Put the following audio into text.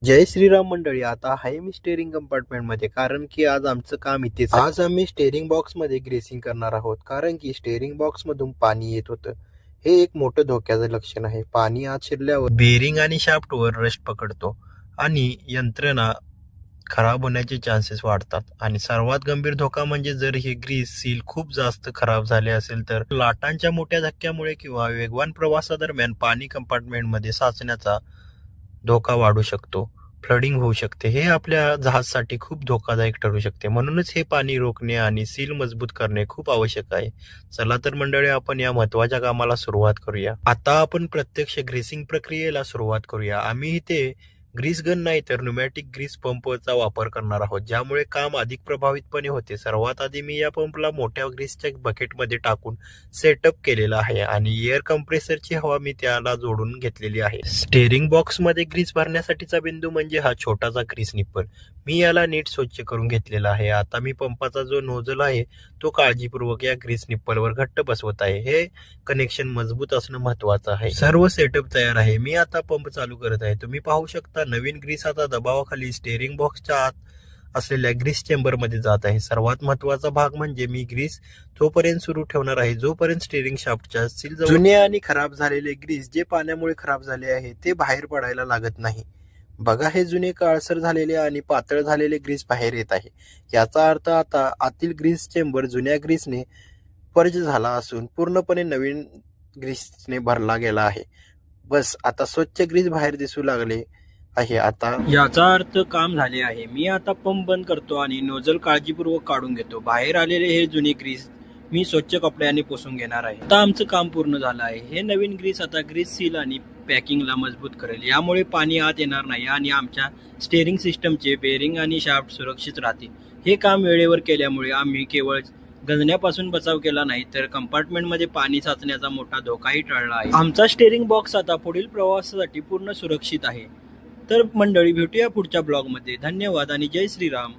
जय श्रीराम मंडळी. आता आहे मी स्टेअरिंग कंपार्टमेंट मध्ये, कारण की आज आमचं काम इथेच आहे. आज आम्ही स्टेअरिंग बॉक्स मध्ये ग्रेसिंग करणार आहोत, कारण की स्टेअरिंग बॉक्स मधून पाणी येत होतं. हे एक मोठं धोक्याचं लक्षण आहे. पाणी आत शिरल्यावर बेरिंग आणि शाफ्टवर रस्ट पकडतो आणि यंत्रणा खराब होण्याचे चान्सेस वाढतात. आणि सर्वात गंभीर धोका म्हणजे जर हे ग्रीस सील खूप जास्त खराब झाले असेल तर लाटांच्या मोठ्या धक्क्यामुळे किंवा वेगवान प्रवासादरम्यान पाणी कंपार्टमेंट मध्ये साचण्याचा धोका वाढू शकतो. फ्लडिंग होऊ शकते. हे आपल्या जहाजासाठी खूप धोकादायक ठरू शकते. म्हणूनच हे पाणी रोखणे आणि सील मजबूत करणे खूप आवश्यक आहे. चला तर मंडळी, आपण या महत्त्वाच्या कामाला सुरुवात करूया. आता आपण प्रत्यक्ष ग्रीसिंग प्रक्रियेला सुरुवात करूया. आम्ही इथे ग्रीस गन नाही तर न्यूमॅटिक ग्रीस पंपचा वापर करणार आहोत, ज्यामुळे काम अधिक प्रभावितपणे होते. सर्वात आधी मी या पंपला मोठ्या ग्रीसच्या बकेटमध्ये टाकून सेटअप केलेला आहे आणि एअर कंप्रेसरची हवा मी त्याला जोडून घेतलेली आहे. स्टेअरिंग बॉक्स मध्ये ग्रीस भरण्यासाठीचा बिंदू म्हणजे हा छोटासा ग्रीस निप्पल. मी याला नीट स्वच्छ करून घेतलेला आहे. आता मी पंपाचा जो नोझल आहे तो काळजीपूर्वक या ग्रीस निप्पलवर घट्ट बसवत आहे. हे कनेक्शन मजबूत असणं महत्वाचं आहे. सर्व सेटअप तयार आहे. मी आता पंप चालू करत आहे. तुम्ही पाहू शकता नवीन ग्रीस आता दबावाखाली स्टेअरिंग बॉक्सच्या आत असलेल्या ग्रीस चेंबर मध्ये जात आहे. सर्वात महत्वाचा भाग म्हणजे मी ग्रीस तोपर्यंत सुरू ठेवणार आहे जोपर्यंत स्टेअरिंग शाफ्टच्या सील जवळ जुने आणि खराब झालेले ग्रीस जे पाण्यामुळे खराब झाले आहे ते बाहेर पडायला लागत नाही. बघा, हे जुने काळसर झालेले आणि पातळ झालेले ग्रीस बाहेर येत आहे. याचा अर्थ आता आतील ग्रीस चेंबर जुन्या ग्रीसने पर्ज झाला असून पूर्णपणे नवीन ग्रीसने भरला गेला आहे. बस आता स्वच्छ ग्रीस बाहेर दिसू लागले आहे. आता याचा अर्थ काम झाले आहे. मी आता पंप बंद करतो आणि नोझल काळजीपूर्वक काढून घेतो. बाहेर आलेले हे जुने ग्रीस मी स्वच्छ कपड्याने पुसून घेणार आहे. आता आमचं काम पूर्ण झालं आहे. हे नवीन ग्रीस आता ग्रीस सील आणि पॅकिंगला मजबूत करेल. यामुळे पाणी आत येणार नाही आणि आमच्या स्टेअरिंग सिस्टमचे बेरिंग आणि शाफ्ट सुरक्षित राहतील. हे काम वेळेवर केल्यामुळे आम्ही केवळ गंजण्यापासून बचाव केला नाही तर कंपार्टमेंटमध्ये पाणी साचण्याचा मोठा धोकाही टळला आहे. आमचा स्टेअरिंग बॉक्स आता पुढील प्रवासासाठी पूर्ण सुरक्षित आहे. तर मंडळी, भेटूया पुढच्या ब्लॉगमध्ये. धन्यवाद आणि जय श्रीराम.